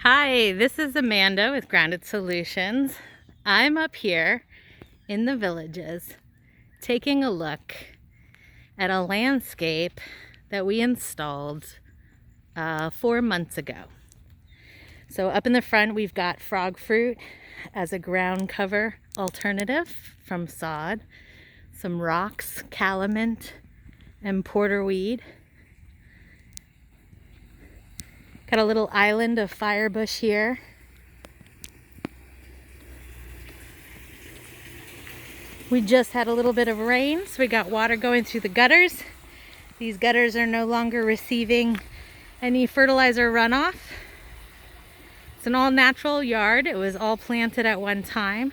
Hi, this is Amanda with Grounded Solutions. I'm up here in the Villages taking a look at a landscape that we installed 4 months ago. So up in the front we've got frog fruit as a ground cover alternative from sod, some rocks, calamint, and porterweed. Got a little island of firebush here. We just had a little bit of rain, so we got water going through the gutters. These gutters are no longer receiving any fertilizer runoff. It's an all-natural yard. It was all planted at one time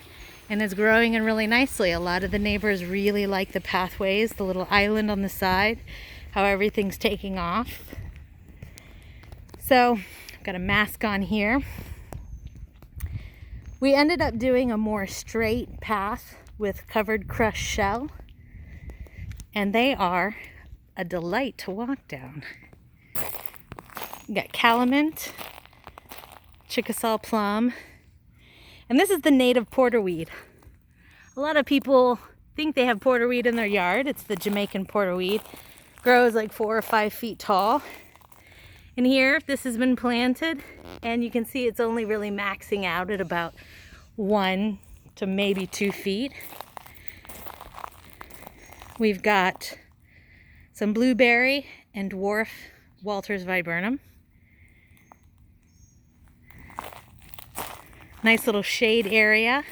and it's growing in really nicely. A lot of the neighbors really like the pathways, the little island on the side, how everything's taking off. So, I've got a mask on here. We ended up doing a more straight path with covered crushed shell, and they are a delight to walk down. We got calamint, Chickasaw plum, and this is the native porterweed. A lot of people think they have porterweed in their yard. It's the Jamaican porterweed. Grows like 4 or 5 feet tall. And here, this has been planted, and you can see it's only really maxing out at about 1 to maybe 2 feet. We've got some blueberry and dwarf Walter's viburnum. Nice little shade area,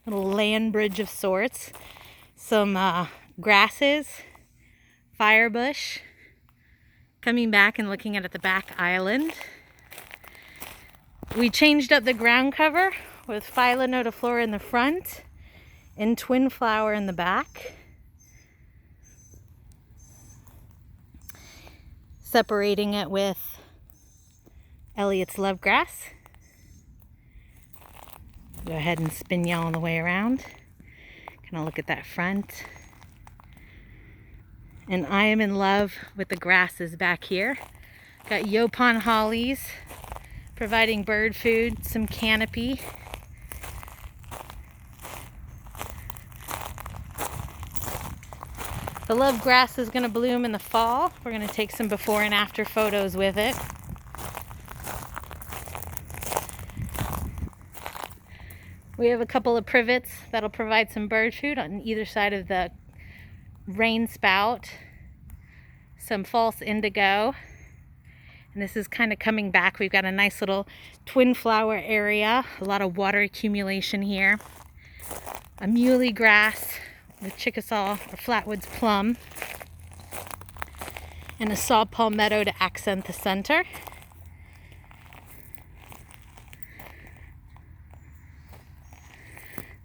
little land bridge of sorts. Some grasses, firebush. Coming back and looking at the back island. We changed up the ground cover with Phylla nodiflora in the front and twin flower in the back. Separating it with Elliott's lovegrass. Go ahead and spin you all the way around. Kind of look at that front. And I am in love with the grasses back here. Got Yopon hollies, providing bird food, some canopy. The love grass is gonna bloom in the fall. We're gonna take some before and after photos with it. We have a couple of privets that'll provide some bird food on either side of the rain spout, some false indigo, and this is kind of coming back. We've got a nice little twin flower area, a lot of water accumulation here, a muley grass with Chickasaw or flatwoods plum, and a saw palmetto to accent the center.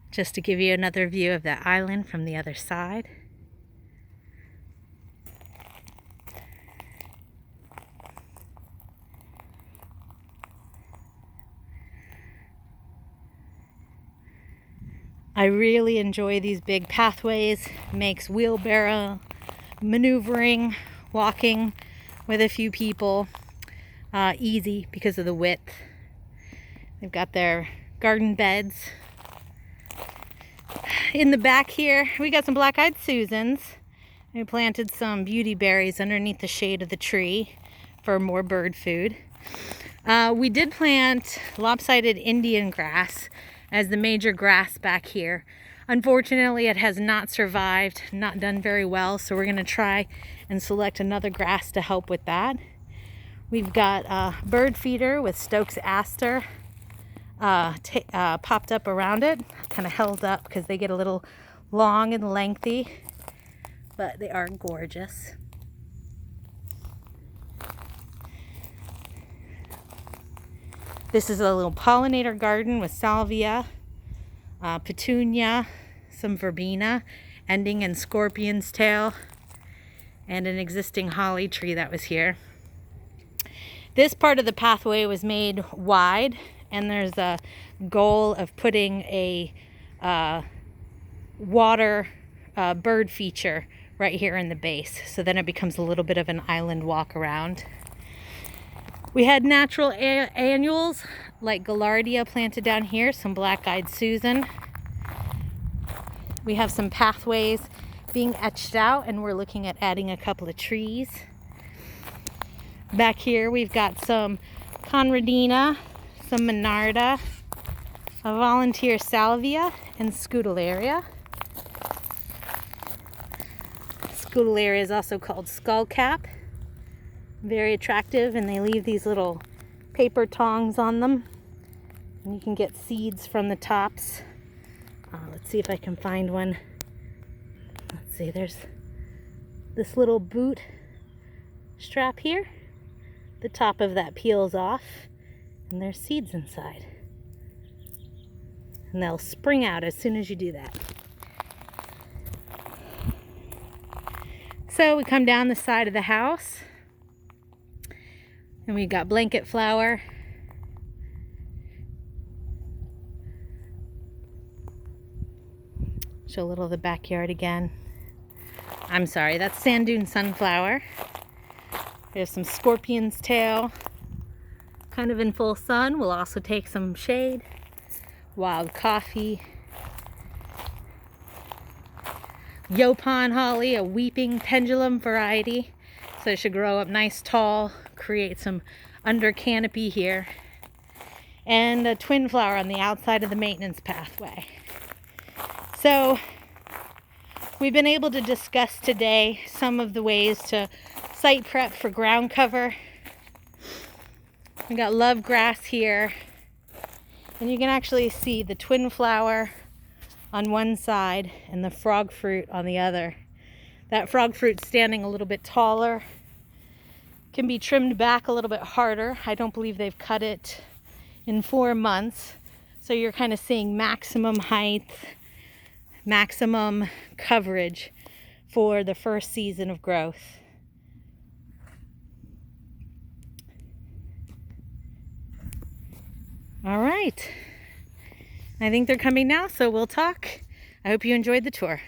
Just to give you another view of that island from the other side. I really enjoy these big pathways. Makes wheelbarrow maneuvering, walking with a few people easy because of the width. They've got their garden beds. In the back here, we got some black-eyed Susans. We planted some beauty berries underneath the shade of the tree for more bird food. We did plant lopsided Indian grass as the major grass back here. Unfortunately, it has not survived, not done very well, so we're gonna try and select another grass to help with that. We've got a bird feeder with Stokes aster popped up around it, kind of held up because they get a little long and lengthy, but they are gorgeous. This is a little pollinator garden with salvia, petunia, some verbena, ending in scorpion's tail, and an existing holly tree that was here. This part of the pathway was made wide, and there's a goal of putting a water bird feature right here in the base, so then it becomes a little bit of an island walk around. We had natural annuals like Gaillardia planted down here, some black-eyed Susan. We have some pathways being etched out, and we're looking at adding a couple of trees. Back here we've got some Conradina, some Monarda, a volunteer salvia, and Scutellaria. Scutellaria is also called skullcap. Very attractive, and they leave these little paper tongs on them, and you can get seeds from the tops. Let's see if I can find one. Let's see, there's this little boot strap here. The top of that peels off, and there's seeds inside, and they'll spring out as soon as you do that. So we come down the side of the house, and we got blanket flower. Show a little of the backyard again. I'm sorry, that's sand dune sunflower. There's some scorpion's tail, kind of in full sun. We'll also take some shade. Wild coffee. Yopon holly, a weeping pendulum variety. So it should grow up nice tall, create some under canopy here. And a twin flower on the outside of the maintenance pathway. So we've been able to discuss today some of the ways to site prep for ground cover. We got love grass here, and you can actually see the twin flower on one side and the frog fruit on the other. That frog fruit standing a little bit taller, can be trimmed back a little bit harder. I don't believe they've cut it in 4 months, so you're kind of seeing maximum height, maximum coverage for the first season of growth. All right, I think they're coming now, so we'll talk. I hope you enjoyed the tour.